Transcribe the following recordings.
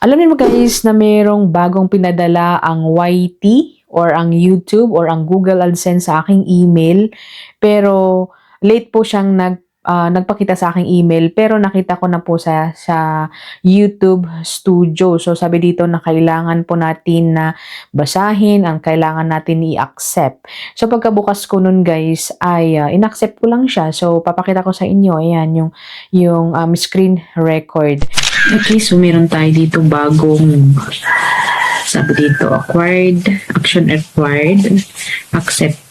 Alam niyo guys na mayroong bagong pinadala ang YT or ang YouTube or ang Google AdSense sa aking email. Pero late po siyang nagpakita sa aking email, pero nakita ko na po sa YouTube Studio. So sabi dito na kailangan po natin na basahin, ang kailangan natin i-accept. So pagkabukas ko nun guys ay in-accept ko lang siya. So papakita ko sa inyo, ayan yung screen record. Okay, so meron tayo dito bagong, sabi dito, action acquired, accept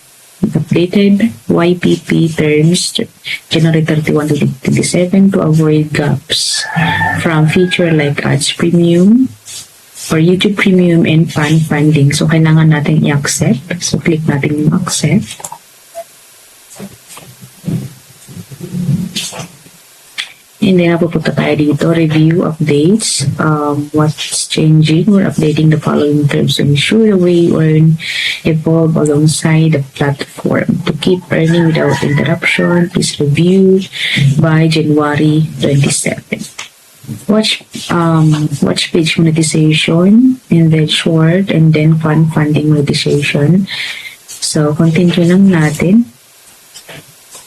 updated, YPP terms, January 31 to 27 to avoid gaps from feature like ads premium or YouTube premium and fan funding. So, kailangan natin i-accept. So, click natin yung accept. And then, napupunta tayo dito, review, updates, what's changing. We're updating the following terms to ensure the way you earn evolve alongside the platform. To keep earning without interruption, please review by January 27. Watch page monetization, and then short, and then fan funding monetization. So, continue lang natin.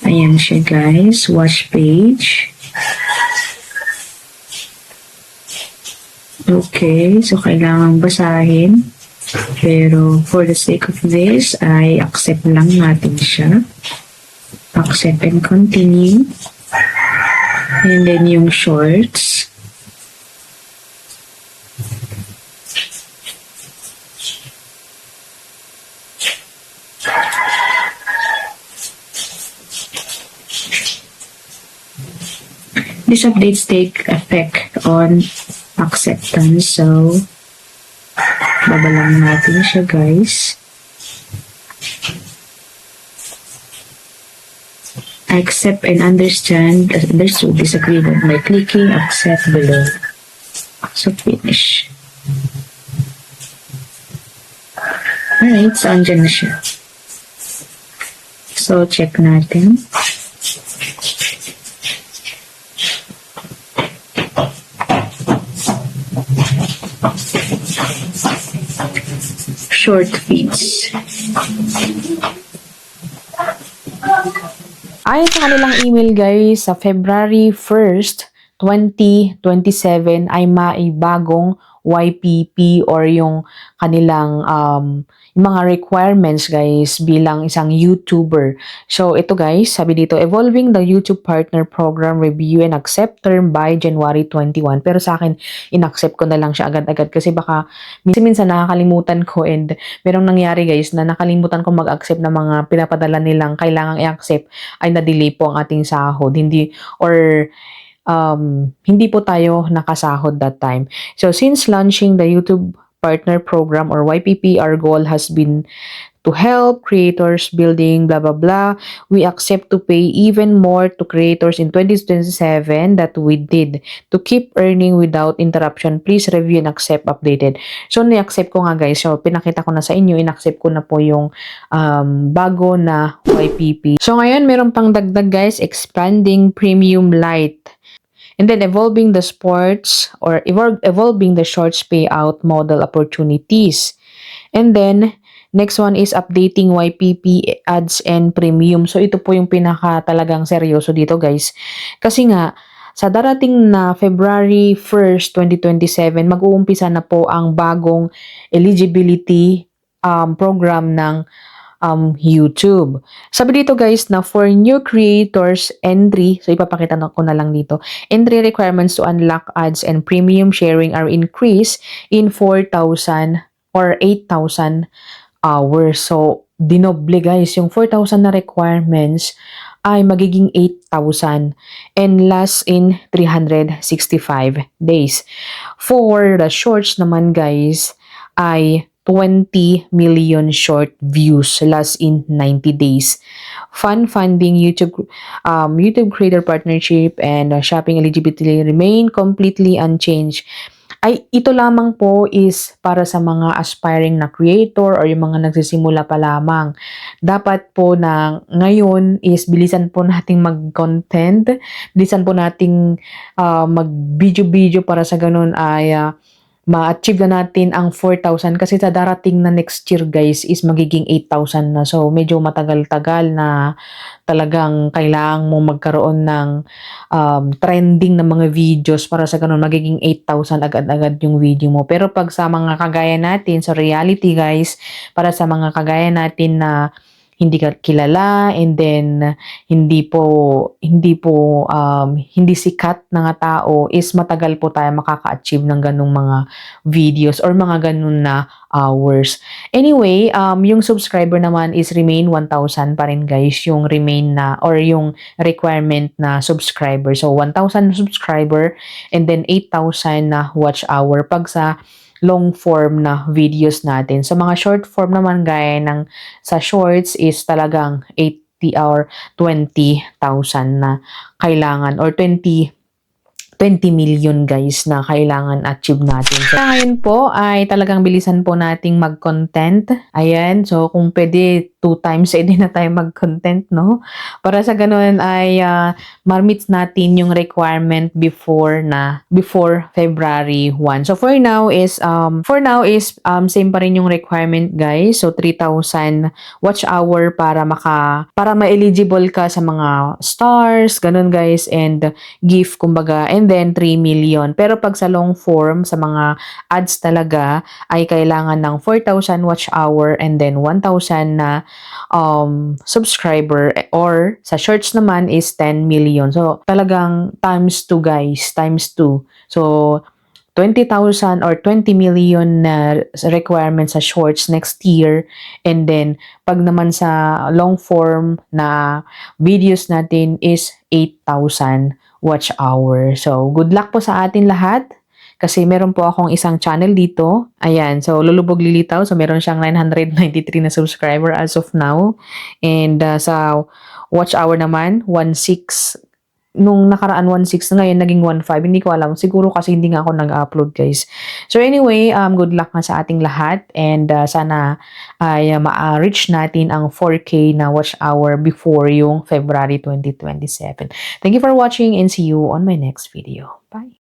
Ayan siya guys, watch page. Okay, so kailangan basahin. Pero for the sake of this, ay accept lang natin siya. Accept and continue. And then yung shorts. These updates take effect on acceptance. So, babalang natin siya guys. I accept and understood this agreement by clicking accept below. So, finish. Alright, so andyan na siya. So, check natin. Short feeds. Ayon sa kanilang email guys, sa February 1st, 2027 ay maibagong YPP or yung kanilang yung mga requirements guys bilang isang YouTuber. So ito guys, sabi dito, evolving the YouTube Partner Program review and accept term by January 21. Pero sa akin, in-accept ko na lang siya agad-agad kasi baka minsan nakakalimutan ko, and merong nangyari guys na nakalimutan ko mag-accept ng mga pinapadala nilang kailangang i-accept, ay na-delay po ang ating sahod. Hindi po tayo nakasahod that time. So, since launching the YouTube Partner Program or YPP, our goal has been to help creators building blah blah blah. We accept to pay even more to creators in 2027 that we did to keep earning without interruption. Please review and accept updated. So, ni-accept ko nga guys. So, pinakita ko na sa inyo. In-accept ko na po yung bago na YPP. So, ngayon, meron pang dagdag guys. Expanding Premium Lite. And then evolving the sports or evolving the shorts payout model opportunities. And then next one is updating YPP ads and premium. So ito po yung pinaka talagang seryoso dito guys. Kasi nga sa darating na February 1st, 2027, mag-uumpisa na po ang bagong eligibility program ng YouTube. Sabi dito guys na for new creators entry, so ipapakita ko na lang dito, entry requirements to unlock ads and premium sharing are increased in 4,000 or 8,000 hours. So, dinoble guys, yung 4,000 na requirements ay magiging 8,000 and last in 365 days. For the shorts naman guys, ay 20 million short views last in 90 days. Fund funding, YouTube Creator Partnership, and shopping eligibility remain completely unchanged. ay ito lamang po is para sa mga aspiring na creator or yung mga nagsisimula pa lamang. Dapat po na ngayon is bilisan po nating mag-content, bilisan po nating mag-video-video para sa ganun ay ma-achieve na natin ang 4,000 kasi sa darating na next year guys is magiging 8,000 na. So medyo matagal-tagal na talagang kailangan mo magkaroon ng trending na mga videos para sa ganun magiging 8,000 agad-agad yung video mo. Pero pag sa mga kagaya natin, sa reality guys, para sa mga kagaya natin na hindi ka kilala and then hindi sikat na nga tao is matagal po tayo makaka-achieve ng ganung mga videos or mga ganun na hours. Anyway, yung subscriber naman is remain 1,000 pa rin guys, yung remain na or yung requirement na subscriber. So 1,000 subscriber and then 8,000 na watch hour pag sa long form na videos natin. Sa mga short form naman gaya ng sa shorts is talagang 80 or 20,000 na kailangan or 20 million guys na kailangan achieve natin. So, ngayon po ay talagang bilisan po nating mag-content. Ayan, so kung pwede 2 times a day na tayo mag-content, no? Para sa ganun ay ma-meet natin yung requirement before February 1. So for now is same pa rin yung requirement guys. So 3,000 watch hour para ma-eligible ka sa mga stars, ganun guys, and gift kumbaga, and then 3 million. Pero pag sa long form, sa mga ads talaga, ay kailangan ng 4,000 watch hour and then 1,000 na subscriber, or sa shorts naman is 10 million. So talagang times 2 guys, times 2. So 20,000 or 20 million na requirement sa shorts next year, and then pag naman sa long form na videos natin is 8,000 watch hour. So good luck po sa atin lahat kasi meron po akong isang channel dito. Ayan, so Lulubog Lilitaw. So meron siyang 993 na subscriber as of now, and sa watch hour naman 1,600. Nung nakaraan 1,600 na, ngayon naging 1,500. Hindi ko alam. Siguro kasi hindi nga ako nag-upload guys. So anyway, good luck nga sa ating lahat, and sana ay ma-reach natin ang 4K na watch hour before yung February 2027. Thank you for watching and see you on my next video. Bye!